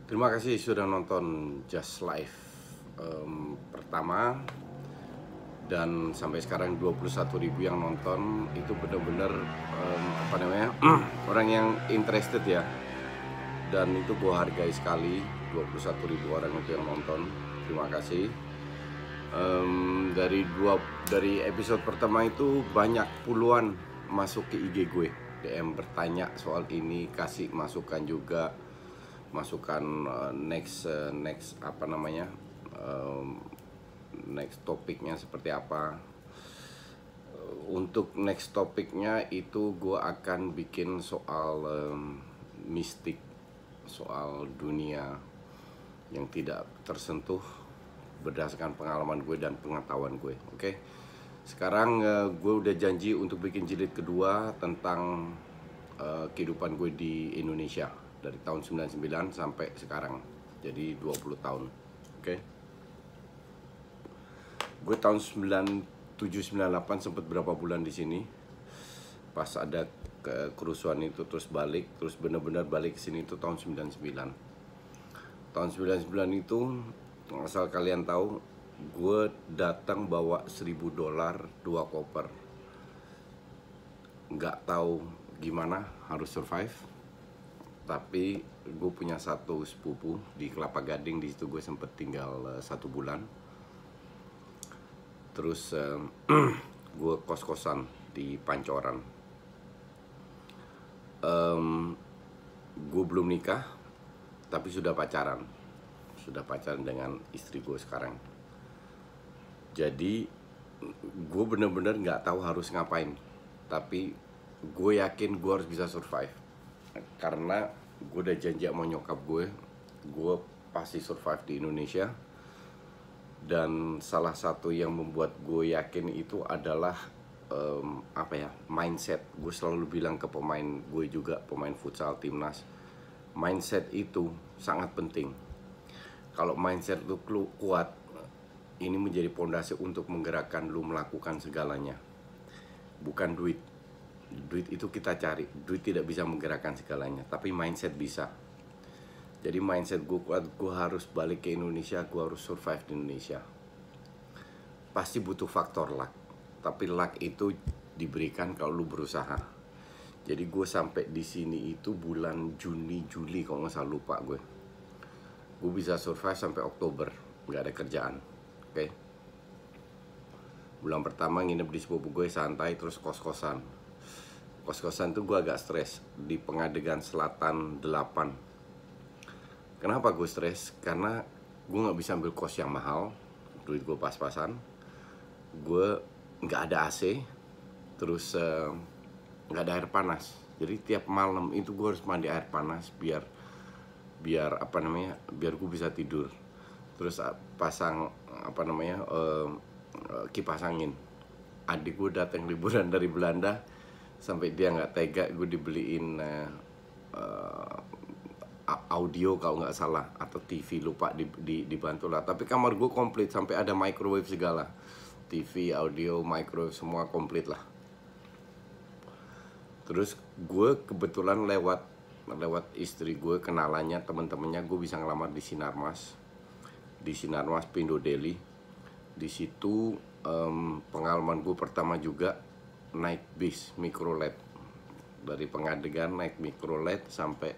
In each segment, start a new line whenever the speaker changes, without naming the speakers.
Terima kasih sudah nonton Just Live pertama, dan sampai sekarang 21.000 yang nonton. Itu benar-benar orang yang interested ya, dan itu gue hargai sekali. 21.000 orang itu yang nonton, terima kasih. Dari episode pertama itu banyak puluhan masuk ke IG gue, DM bertanya soal ini, kasih masukan juga, masukan next next topiknya seperti apa. Untuk next topiknya itu gue akan bikin soal mistik, soal dunia yang tidak tersentuh berdasarkan pengalaman gue dan pengetahuan gue. Oke. Sekarang gue udah janji untuk bikin jilid kedua tentang kehidupan gue di Indonesia dari tahun 99 sampai sekarang. Jadi 20 tahun. Oke. Gue tahun 97-98 sempat berapa bulan di sini. Pas ada kerusuhan itu terus balik, terus benar-benar balik ke sini itu tahun 99. Tahun 99 itu, asal kalian tahu, gue datang bawa $1.000, 2 koper. Nggak tahu gimana harus survive, tapi gue punya satu sepupu di Kelapa Gading. Di situ gue sempet tinggal 1 bulan. Terus gue kos-kosan di Pancoran. Gue belum nikah, tapi sudah pacaran dengan istri gue sekarang. Jadi gue bener-bener nggak tahu harus ngapain, tapi gue yakin gue harus bisa survive, karena gue udah janji sama nyokap gue pasti survive di Indonesia. Dan salah satu yang membuat gue yakin itu adalah mindset. Gue selalu bilang ke pemain gue juga, pemain futsal timnas, mindset itu sangat penting. Kalau mindset lu kuat, ini menjadi pondasi untuk menggerakkan lu melakukan segalanya. Bukan duit. Duit itu kita cari, duit tidak bisa menggerakkan segalanya, tapi mindset bisa. Jadi mindset gue kuat, gue harus balik ke Indonesia, gue harus survive di Indonesia. Pasti butuh faktor luck, tapi luck itu diberikan kalau lu berusaha. Jadi gue sampai di sini itu bulan Juni, Juli kalau nggak salah, lupa gue. Gue bisa survive sampai Oktober, nggak ada kerjaan. Oke. Bulan pertama nginep di sepupu gue, santai, terus kos-kosan. Kos-kosan tuh gue agak stres di Pengadegan Selatan 8. Kenapa gue stres? Karena gue nggak bisa ambil kos yang mahal, duit gue pas-pasan, gue nggak ada AC, terus nggak ada air panas. Jadi tiap malam itu gue harus mandi air panas biar biar gue bisa tidur. Terus pasang kipas angin. Adik gue datang liburan dari Belanda, sampai dia nggak tega, gue dibeliin audio kalau nggak salah, atau TV, lupa, dibantu lah. Tapi kamar gue komplit, sampai ada microwave segala, TV, audio, microwave, semua komplit lah. Terus gue kebetulan lewat istri gue, kenalannya temen-temennya, gue bisa ngelamar di Sinarmas Pindo Deli. Di situ pengalaman gue pertama juga naik bis mikrolet dari Pengadegan, naik mikrolet sampai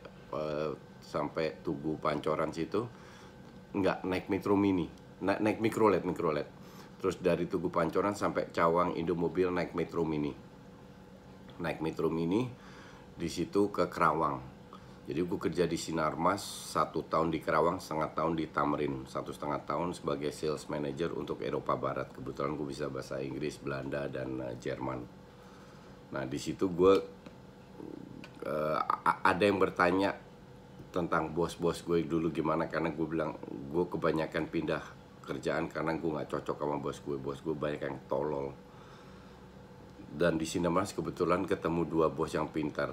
Tugu Pancoran situ. Enggak, naik metro mini, naik mikrolet. Terus dari Tugu Pancoran sampai Cawang Indomobil naik metro mini. Di situ ke Kerawang. Jadi gue kerja di Sinarmas 1 tahun di Kerawang, 1,5 tahun di Tamrin, 1,5 tahun sebagai sales manager untuk Eropa Barat. Kebetulan gue bisa bahasa Inggris, Belanda, dan Jerman. Nah di situ gue ada yang bertanya tentang bos-bos gue dulu gimana, karena gue bilang gue kebanyakan pindah kerjaan karena gue nggak cocok sama bos gue banyak yang tolol. Dan di Sinarmas kebetulan ketemu 2 bos yang pintar,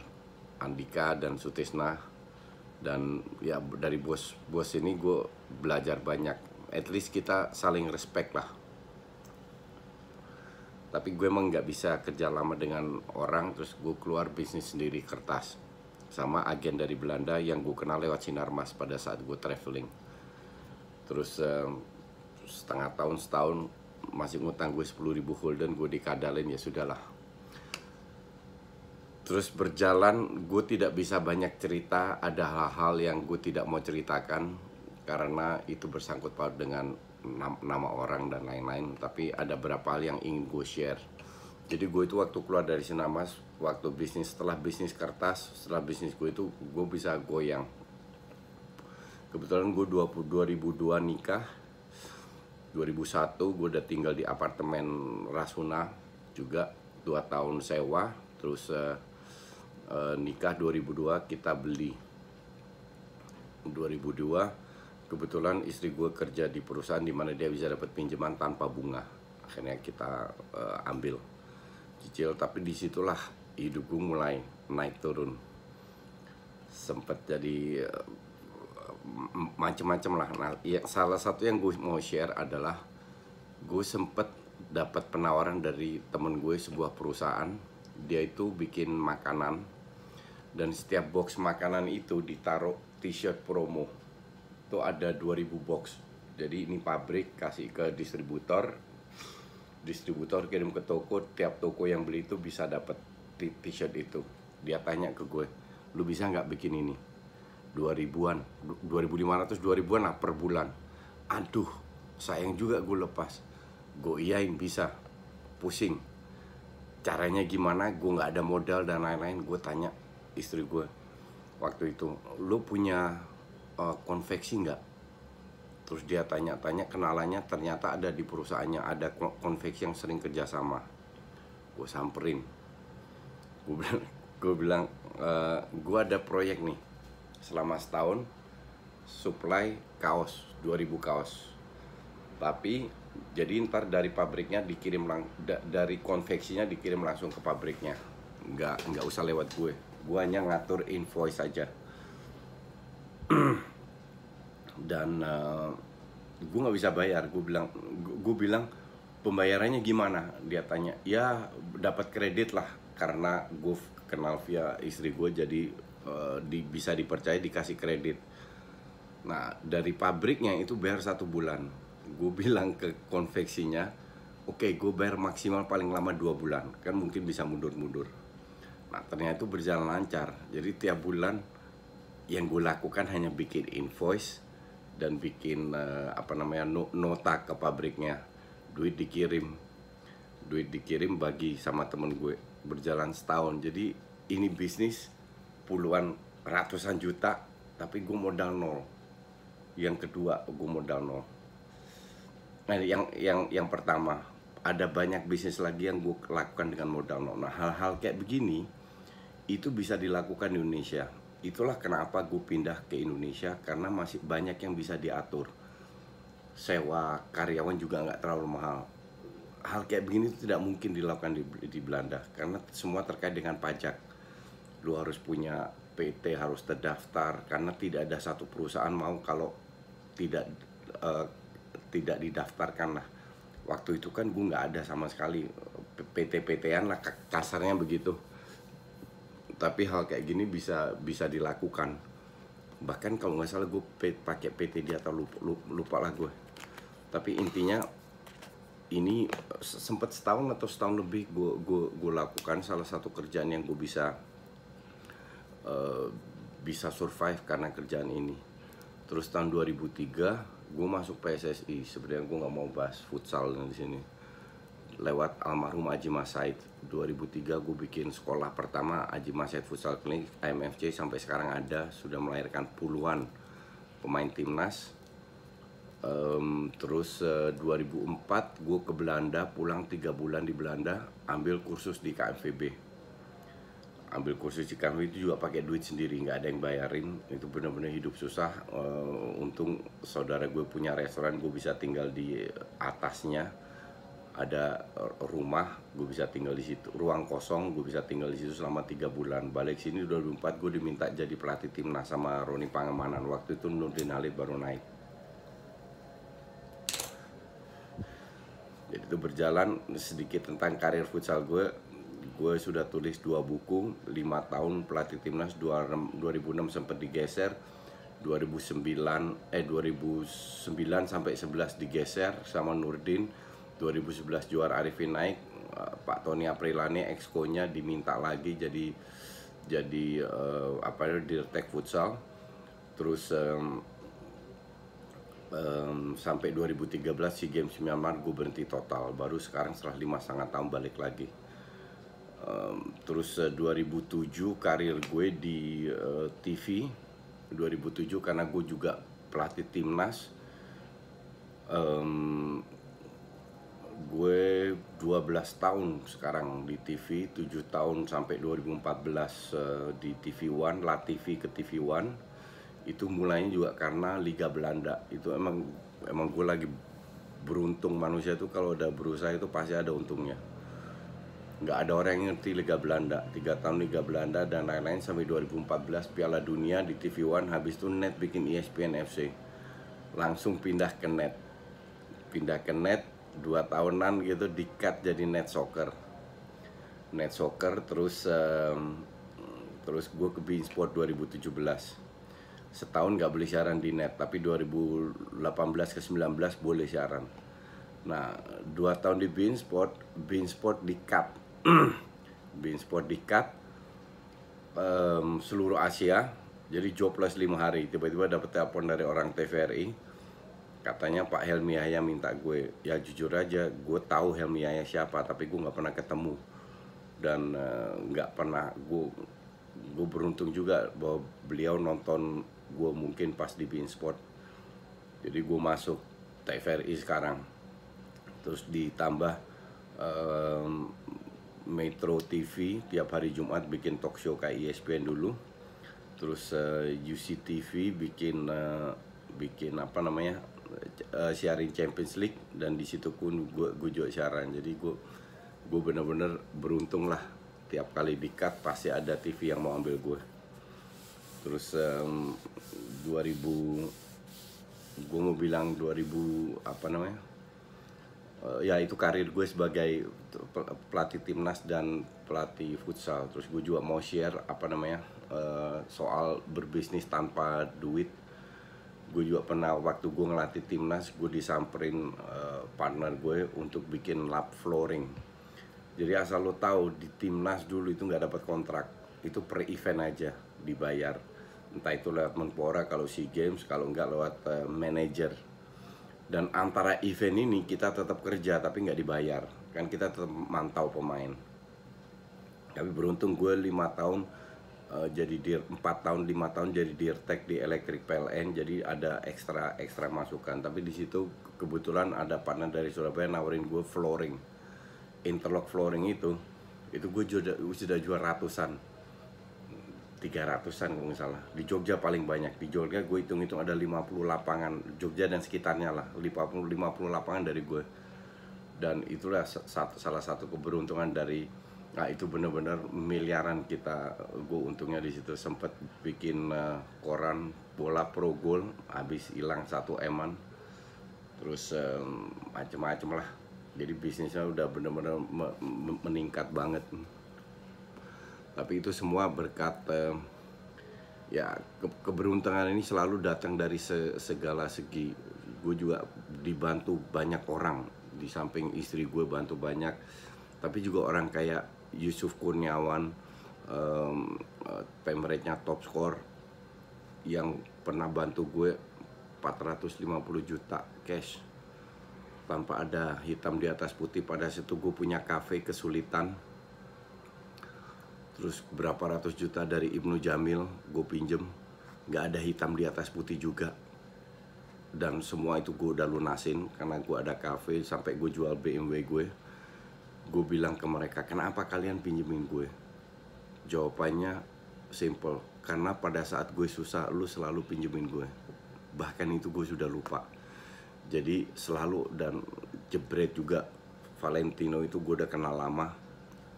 Andika dan Sutisna. Dan ya dari bos ini gue belajar banyak. At least kita saling respect lah. Tapi gue emang nggak bisa kerja lama dengan orang, terus gue keluar bisnis sendiri, kertas. sama agen dari Belanda yang gue kenal lewat Sinarmas pada saat gue traveling. Terus setengah tahun, setahun masih ngutang gue 10.000 gulden, gue dikadalin, ya sudahlah. Terus berjalan, gue tidak bisa banyak cerita, ada hal-hal yang gue tidak mau ceritakan karena itu bersangkut paut dengan nama orang dan lain-lain. Tapi ada beberapa hal yang ingin gue share. Jadi gue itu waktu keluar dari Sinarmas, waktu bisnis, setelah bisnis kertas, setelah bisnis gue itu gue bisa goyang. Kebetulan gue 2002 nikah, 2001 gue udah tinggal di apartemen Rasuna juga 2 tahun sewa. Terus nikah 2002, kita beli 2002. Kebetulan istri gue kerja di perusahaan dimana dia bisa dapat pinjaman tanpa bunga. Akhirnya kita ambil cicil, tapi disitulah hidup gue mulai naik turun. Sempet jadi macem-macem lah. Nah, ya, salah satu yang gue mau share adalah gue sempet dapat penawaran dari temen gue, sebuah perusahaan. Dia itu bikin makanan, dan setiap box makanan itu ditaruh t-shirt promo. Itu ada 2000 box. Jadi ini pabrik kasih ke distributor, distributor kirim ke toko, tiap toko yang beli itu bisa dapat t-shirt itu. Dia tanya ke gue, lu bisa nggak bikin ini? 2000-an, 2500, 2000-an lah per bulan. Aduh, sayang juga gue lepas. Gue iyain bisa, pusing. Caranya gimana? Gue nggak ada modal dan lain-lain. Gue tanya istri gue waktu itu, lu punya konveksi nggak? Terus dia tanya-tanya, kenalannya ternyata ada di perusahaannya, ada konveksi yang sering kerjasama. Gue samperin, gue bilang gue ada proyek nih selama setahun, supply kaos, 2000 kaos. Tapi jadi ntar dari pabriknya dikirim dari konveksinya dikirim langsung ke pabriknya, nggak usah lewat gue hanya ngatur invoice saja. Dan gue nggak bisa bayar. Gue bilang pembayarannya gimana? Dia tanya, ya dapat kredit lah, karena gue kenal via istri gue, jadi bisa dipercaya dikasih kredit. Nah, dari pabriknya itu bayar 1 bulan. Gue bilang ke konveksinya, oke, gue bayar maksimal paling lama 2 bulan, kan mungkin bisa mundur-mundur. Nah, ternyata itu berjalan lancar. Jadi tiap bulan yang gue lakukan hanya bikin invoice dan bikin nota ke pabriknya. Duit dikirim bagi sama temen gue. Berjalan setahun. Jadi ini bisnis puluhan, ratusan juta, tapi gue modal nol. Yang kedua, gue modal nol. Nah, yang pertama, ada banyak bisnis lagi yang gue lakukan dengan modal nol. Nah, hal-hal kayak begini itu bisa dilakukan di Indonesia. Itulah kenapa gue pindah ke Indonesia, karena masih banyak yang bisa diatur. Sewa karyawan juga nggak terlalu mahal. Hal kayak begini tidak mungkin dilakukan di Belanda, karena semua terkait dengan pajak. Lu harus punya PT, harus terdaftar, karena tidak ada satu perusahaan mau kalau tidak didaftarkan lah. Waktu itu kan gue nggak ada sama sekali, PT-PT-an lah kasarnya begitu. Tapi hal kayak gini bisa dilakukan. Bahkan kalau nggak salah gue pakai PT dia, atau lupa lah gue. Tapi intinya ini sempat setahun atau setahun lebih gue lakukan. Salah satu kerjaan yang gue bisa survive karena kerjaan ini. Terus tahun 2003 gue masuk PSSI. Sebenarnya gue nggak mau bahas futsal di sini. Lewat almarhum Haji Mas Said, 2003 gue bikin sekolah pertama Haji Mas Said Futsal Clinic, AMFC, sampai sekarang ada, sudah melahirkan puluhan pemain timnas. Terus 2004 gue ke Belanda, pulang 3 bulan di Belanda, ambil kursus di KMVB. Ambil kursus di KMVB itu juga pakai duit sendiri, nggak ada yang bayarin. Itu benar-benar hidup susah. Untung saudara gue punya restoran, gue bisa tinggal di atasnya. Ada rumah, gue bisa tinggal di situ. Ruang kosong, gue bisa tinggal di situ selama 3 bulan. Balik sini 2004 gue diminta jadi pelatih timnas sama Roni Pangemanan. Waktu itu Nurdin Halid baru naik. Jadi itu berjalan sedikit tentang karir futsal gue. gue sudah tulis 2 buku, 5 tahun pelatih timnas. 2006 sempat digeser, 2009 sampai 11 digeser sama Nurdin. 2011 juara Arifin naik, Pak Tony Aprilani exco-nya diminta lagi jadi Dirtek Futsal. Terus sampai 2013 SEA Games Myanmar gue berhenti total. Baru sekarang setelah 5,5 tahun balik lagi. Terus 2007 karir gue di TV. 2007 karena gue juga pelatih timnas. Gue 12 tahun sekarang di TV, 7 tahun sampai 2014 di TV One, La TV ke TV One. Itu mulainya juga karena Liga Belanda. Itu emang gue lagi beruntung. Manusia itu kalau udah berusaha itu pasti ada untungnya. Nggak ada orang yang ngerti Liga Belanda. 3 tahun Liga Belanda dan lain-lain sampai 2014 Piala Dunia di TV One. Habis itu Net bikin ESPN FC. Langsung pindah ke Net. 2 tahunan gitu di-cut jadi Net Soccer. Terus gue ke beIN Sport 2017. Setahun nggak boleh siaran di Net, tapi 2018 ke 19 boleh siaran. Nah, 2 tahun di beIN Sport di-cut. beIN Sport di-cut seluruh Asia. Jadi jobless 5 hari. Tiba-tiba dapet telepon dari orang TVRI. Katanya Pak Helmi Yahya minta gue. Ya jujur aja, gue tahu Helmi Yahya siapa, tapi gue nggak pernah ketemu. Dan nggak pernah, gue beruntung juga bahwa beliau nonton gue mungkin pas di beIN Sport. Jadi gue masuk TVRI sekarang. Terus ditambah Metro TV tiap hari Jumat bikin talk show kayak ESPN dulu. Terus UCTV bikin siarin Champions League, dan di situ pun gue juga siaran. Jadi gue bener-bener beruntung lah. Tiap kali di-cut pasti ada TV yang mau ambil gue. Terus 2000 gue mau bilang 2000 ya itu karir gue sebagai pelatih timnas dan pelatih futsal. Terus gue juga mau share soal berbisnis tanpa duit. Gue juga pernah waktu gue ngelatih timnas, gue disamperin partner gue untuk bikin lap flooring. Jadi asal lo tahu di timnas dulu itu nggak dapat kontrak, itu per event aja dibayar. Entah itu lewat Menpora kalau SEA Games, kalau nggak lewat manajer. Dan antara event ini kita tetap kerja tapi nggak dibayar, kan kita tetap mantau pemain. Tapi beruntung gue 5 tahun. Jadi 4 tahun 5 tahun jadi Dirtek di Elektrik PLN, jadi ada ekstra masukan. Tapi di situ kebetulan ada partner dari Surabaya nawarin gue flooring, interlock flooring itu gue sudah jual ratusan, 300-an kalau nggak salah. Di Jogja paling banyak. Di Jogja gue hitung-hitung ada 50 lapangan, Jogja dan sekitarnya lah, 50 lapangan dari gue. Dan itulah salah satu keberuntungan dari. Nah itu bener-bener miliaran gue untungnya di situ. Sempet bikin koran bola pro goal, habis hilang 1 eman. Terus macem-macem lah. Jadi bisnisnya udah bener-bener meningkat banget. Tapi itu semua berkat keberuntungan ini selalu datang dari segala segi. Gue juga dibantu banyak orang. Di samping istri gue bantu banyak, tapi juga orang kayak Yusuf Kurniawan, pemeretnya Top Score, yang pernah bantu gue 450 juta cash tanpa ada hitam di atas putih. Pada situ gue punya cafe kesulitan. Terus berapa ratus juta dari Ibnu Jamil gue pinjem, gak ada hitam di atas putih juga. Dan semua itu gue udah lunasin karena gue ada cafe. Sampai gue jual BMW gue. Gue bilang ke mereka, kenapa kalian pinjemin gue? Jawabannya simple, karena pada saat gue susah lu selalu pinjemin gue. Bahkan itu gue sudah lupa. Jadi selalu, dan jebret juga Valentino itu gue udah kenal lama,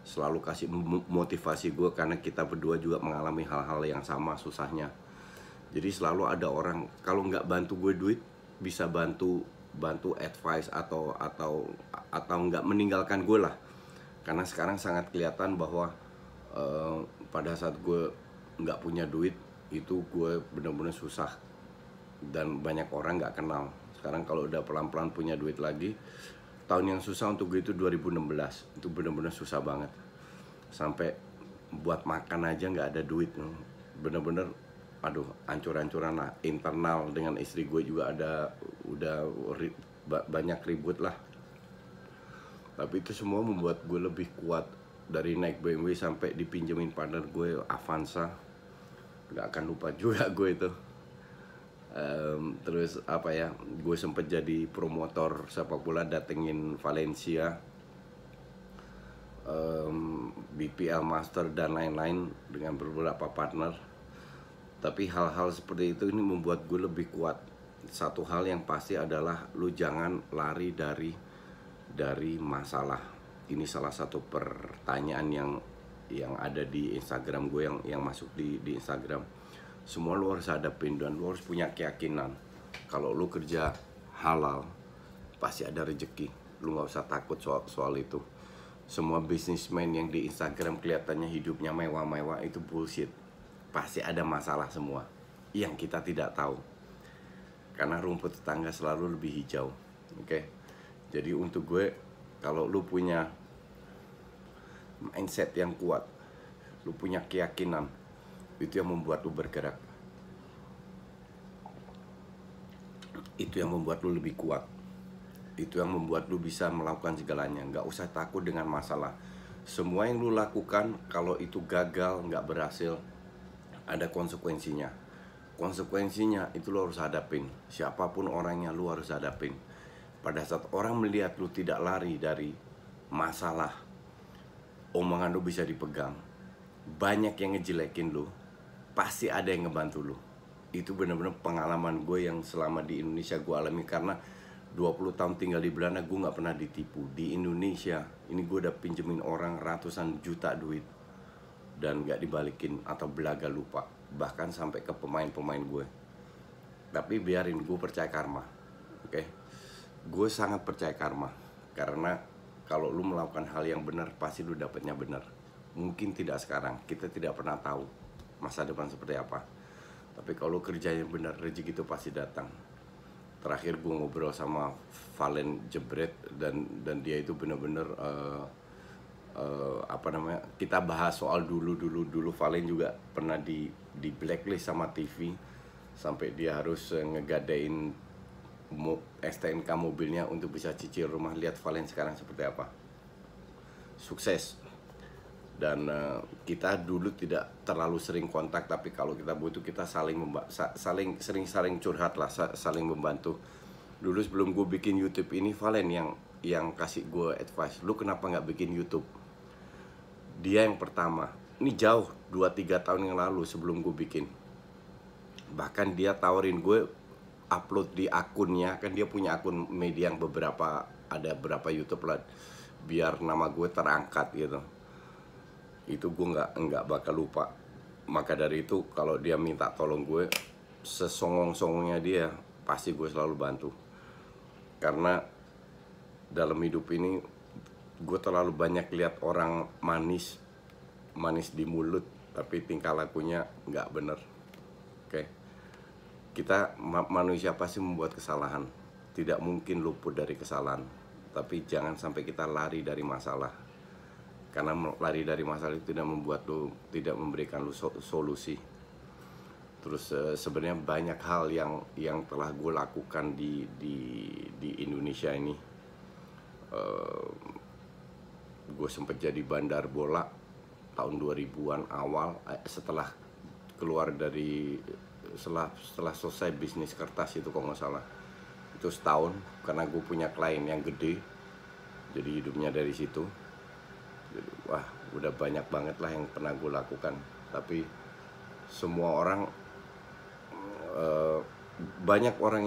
selalu kasih motivasi gue karena kita berdua juga mengalami hal-hal yang sama susahnya. Jadi selalu ada orang, kalau nggak bantu gue duit, bisa bantu advice atau nggak meninggalkan gue lah. Karena sekarang sangat kelihatan bahwa pada saat gue nggak punya duit itu gue bener-bener susah dan banyak orang nggak kenal. Sekarang kalau udah pelan-pelan punya duit lagi, tahun yang susah untuk gue itu 2016, itu bener-bener susah banget. Sampai buat makan aja nggak ada duit, bener-bener aduh hancur-hancuran lah. Internal dengan istri gue juga udah banyak ribut lah. Tapi itu semua membuat gue lebih kuat. Dari naik BMW sampai dipinjemin partner gue Avanza, nggak akan lupa juga gue itu. Terus apa ya, gue sempet jadi promotor sepak bola, datengin Valencia, BPL Master dan lain-lain dengan beberapa partner. Tapi hal-hal seperti itu ini membuat gue lebih kuat. Satu hal yang pasti adalah lu jangan lari dari masalah. Ini salah satu pertanyaan yang ada di Instagram gue, yang masuk di Instagram. Semua lu harus hadapin dan lu harus punya keyakinan kalau lu kerja halal pasti ada rezeki. Lu nggak usah takut soal itu. Semua businessman yang di Instagram kelihatannya hidupnya mewah-mewah itu bullshit. Pasti ada masalah semua yang kita tidak tahu. Karena rumput tetangga selalu lebih hijau. Oke. Jadi untuk gue, kalau lu punya mindset yang kuat, lu punya keyakinan, itu yang membuat lu bergerak. Itu yang membuat lu lebih kuat. Itu yang membuat lu bisa melakukan segalanya. Nggak usah takut dengan masalah. Semua yang lu lakukan, kalau itu gagal, nggak berhasil, ada konsekuensinya. Konsekuensinya itu lu harus hadapin. Siapapun orangnya lu harus hadapin. Pada saat orang melihat lu tidak lari dari masalah, omongan lu bisa dipegang, banyak yang ngejelekin lu, pasti ada yang ngebantu lu. Itu bener-bener pengalaman gue yang selama di Indonesia gue alami. Karena 20 tahun tinggal di Belanda, gue gak pernah ditipu. Di Indonesia ini gue udah pinjemin orang ratusan juta duit dan gak dibalikin atau belaga lupa. Bahkan sampai ke pemain-pemain gue. Tapi biarin, gue percaya karma. Oke? Gue sangat percaya karma. Karena kalau lu melakukan hal yang benar, pasti lu dapetnya benar. Mungkin tidak sekarang, kita tidak pernah tahu masa depan seperti apa. Tapi kalau kerja yang benar, rezeki itu pasti datang. Terakhir gue ngobrol sama Valen Jebret dan dia itu benar-benar kita bahas soal dulu Valen juga pernah di blacklist sama TV sampai dia harus ngegadain STNK mobilnya untuk bisa cicil rumah. Lihat Valen sekarang seperti apa, sukses. Dan kita dulu tidak terlalu sering kontak, tapi kalau kita butuh kita saling curhat lah, saling membantu. Dulu sebelum gue bikin YouTube ini, Valen yang kasih gue advice, lu kenapa nggak bikin YouTube? Dia yang pertama. Ini jauh 2-3 tahun yang lalu sebelum gue bikin. Bahkan dia tawarin gue upload di akunnya, kan dia punya akun media yang ada beberapa YouTube lah, biar nama gue terangkat gitu. Itu gue nggak bakal lupa. Maka dari itu kalau dia minta tolong gue, sesongong-songongnya dia, pasti gue selalu bantu. Karena dalam hidup ini gue terlalu banyak lihat orang manis di mulut, tapi tingkah lakunya nggak bener. Oke. Kita manusia pasti membuat kesalahan, tidak mungkin luput dari kesalahan. Tapi jangan sampai kita lari dari masalah. Karena lari dari masalah itu tidak memberikan lu solusi. Terus sebenarnya banyak hal yang telah gue lakukan di Indonesia ini. Gue sempat jadi bandar bola tahun 2000-an awal, setelah selesai bisnis kertas itu kalau nggak salah. Itu setahun karena gue punya klien yang gede, jadi hidupnya dari situ. Jadi, wah, udah banyak banget lah yang pernah gue lakukan. Tapi semua orang, banyak orang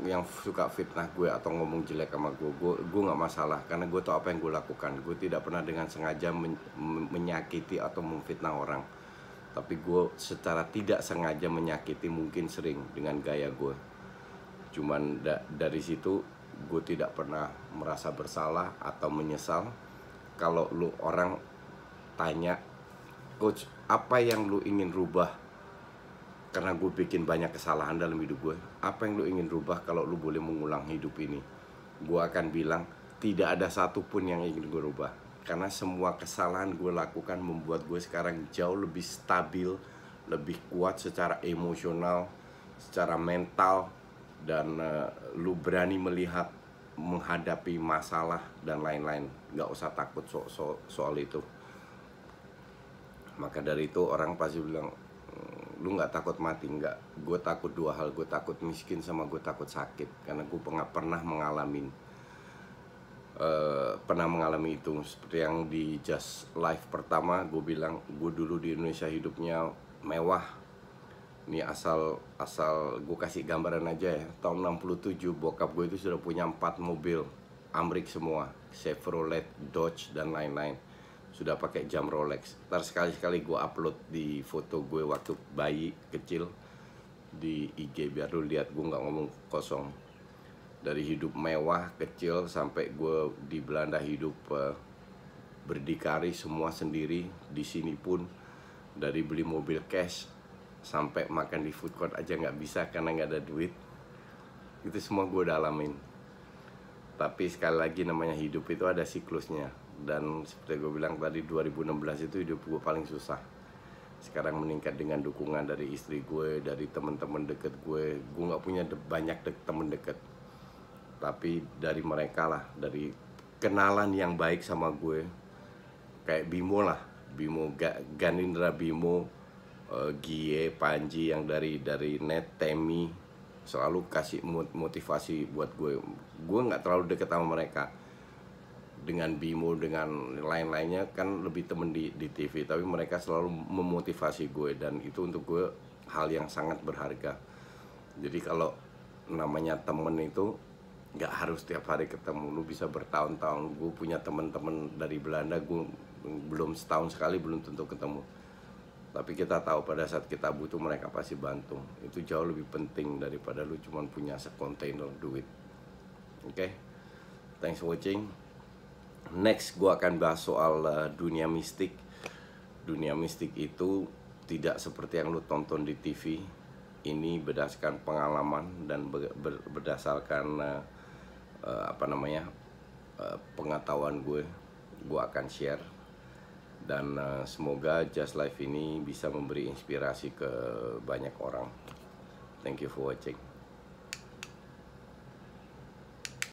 yang suka fitnah gue atau ngomong jelek sama gue nggak masalah, karena gue tahu apa yang gue lakukan. Gue tidak pernah dengan sengaja menyakiti atau memfitnah orang. Tapi gue secara tidak sengaja menyakiti mungkin sering dengan gaya gue. Cuman dari situ gue tidak pernah merasa bersalah atau menyesal, kalau lu orang tanya, coach, apa yang lu ingin rubah karena gue bikin banyak kesalahan dalam hidup gue, apa yang lu ingin rubah kalau lu boleh mengulang hidup ini? Gue akan bilang tidak ada satupun yang ingin gue rubah, karena semua kesalahan gue lakukan membuat gue sekarang jauh lebih stabil, lebih kuat secara emosional, secara mental, dan lu berani melihat, menghadapi masalah dan lain-lain. Gak usah takut soal itu. Maka dari itu orang pasti bilang, lu gak takut mati? Enggak, gue takut dua hal, gue takut miskin sama gue takut sakit. Karena gue pernah mengalami itu. Seperti yang di Just Life pertama gue bilang, gue dulu di Indonesia hidupnya mewah. Ini asal gue kasih gambaran aja ya. Tahun 67 bokap gue itu sudah punya 4 mobil Amrik semua, Chevrolet, Dodge, dan lain-lain. Sudah pakai jam Rolex. Ntar sekali-sekali gue upload di foto gue waktu bayi kecil di IG, biar lu lihat gue nggak ngomong kosong. Dari hidup mewah kecil sampai gue di Belanda hidup berdikari semua sendiri. Di sini pun dari beli mobil cash sampai makan di food court aja nggak bisa karena nggak ada duit. Itu semua gue udah alamin. Tapi sekali lagi namanya hidup itu ada siklusnya. Dan seperti gue bilang tadi, 2016 itu hidup gue paling susah. Sekarang meningkat dengan dukungan dari istri gue, dari teman-teman deket gue. Gue nggak punya banyak teman deket, tapi dari mereka lah, dari kenalan yang baik sama gue, kayak Bimo lah, Bimo, Ganindra Bimo, Gie, Panji yang dari net, Temi, selalu kasih motivasi buat gue. Gue nggak terlalu deket sama mereka. Dengan Bimo, dengan lain-lainnya kan lebih temen di TV, tapi mereka selalu memotivasi gue, dan itu untuk gue hal yang sangat berharga. Jadi kalau namanya temen itu nggak harus tiap hari ketemu, lu bisa bertahun-tahun. Gue punya temen-temen dari Belanda, gue belum setahun sekali belum tentu ketemu, tapi kita tahu pada saat kita butuh mereka pasti bantu. Itu jauh lebih penting daripada lu cuma punya sekontainer duit. Oke, thanks for watching. Next gue akan bahas soal dunia mistik. Dunia mistik itu tidak seperti yang lu tonton di TV. Ini berdasarkan pengalaman dan berdasarkan pengetahuan gue akan share. Dan semoga Just Life ini bisa memberi inspirasi ke banyak orang. Thank you for watching.